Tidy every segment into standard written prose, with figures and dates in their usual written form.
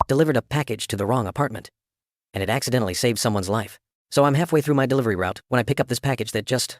delivered a package to the wrong apartment. And it accidentally saved someone's life. So I'm halfway through my delivery route when I pick up this package that just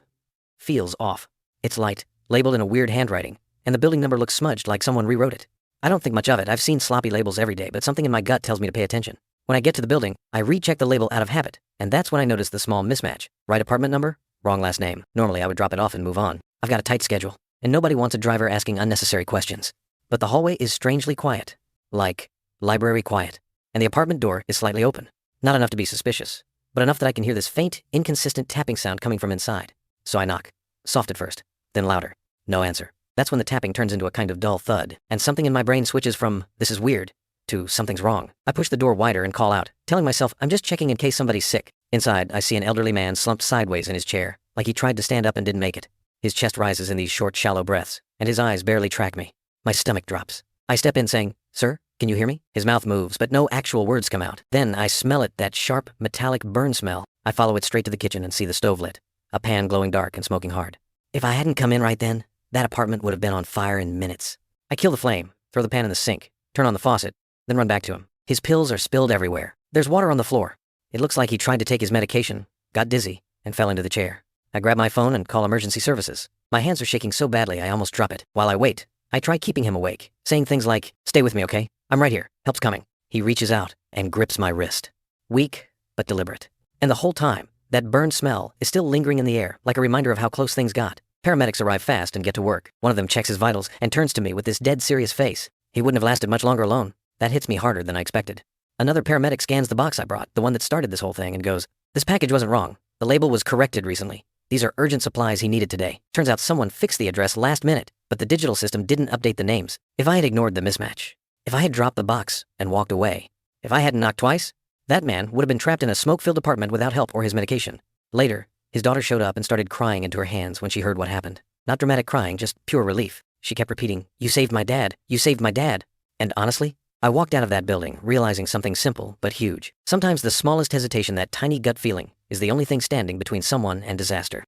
feels off. It's light, labeled in a weird handwriting, and the building number looks smudged like someone rewrote it. I don't think much of it. I've seen sloppy labels every day, but something in my gut tells me to pay attention. When I get to the building, I recheck the label out of habit, and that's when I notice the small mismatch. Right apartment number, wrong last name. Normally I would drop it off and move on. I've got a tight schedule, and nobody wants a driver asking unnecessary questions. But the hallway is strangely quiet. Like, library quiet. And the apartment door is slightly open. Not enough to be suspicious, but enough that I can hear this faint, inconsistent tapping sound coming from inside. So I knock. Soft at first, then louder. No answer. That's when the tapping turns into a kind of dull thud, and something in my brain switches from, this is weird, to something's wrong. I push the door wider and call out, telling myself I'm just checking in case somebody's sick. Inside, I see an elderly man slumped sideways in his chair, like he tried to stand up and didn't make it. His chest rises in these short, shallow breaths, and his eyes barely track me. My stomach drops. I step in saying, "Sir, can you hear me?" His mouth moves, but no actual words come out. Then I smell it, that sharp, metallic burn smell. I follow it straight to the kitchen and see the stove lit, a pan glowing dark and smoking hard. If I hadn't come in right then, that apartment would have been on fire in minutes. I kill the flame, throw the pan in the sink, turn on the faucet, then run back to him. His pills are spilled everywhere. There's water on the floor. It looks like he tried to take his medication, got dizzy, and fell into the chair. I grab my phone and call emergency services. My hands are shaking so badly I almost drop it. While I wait, I try keeping him awake, saying things like, "Stay with me, okay? I'm right here. Help's coming." He reaches out and grips my wrist. Weak, but deliberate. And the whole time, that burn smell is still lingering in the air, like a reminder of how close things got. Paramedics arrive fast and get to work. One of them checks his vitals and turns to me with this dead serious face. He wouldn't have lasted much longer alone. That hits me harder than I expected. Another paramedic scans the box I brought, the one that started this whole thing, and goes, "This package wasn't wrong. The label was corrected recently. These are urgent supplies he needed today." Turns out someone fixed the address last minute, but the digital system didn't update the names. If I had ignored the mismatch, if I had dropped the box and walked away, if I hadn't knocked twice, that man would have been trapped in a smoke-filled apartment without help or his medication. Later, his daughter showed up and started crying into her hands when she heard what happened. Not dramatic crying, just pure relief. She kept repeating, "You saved my dad. You saved my dad." And honestly, I walked out of that building realizing something simple but huge. Sometimes the smallest hesitation, that tiny gut feeling, is the only thing standing between someone and disaster.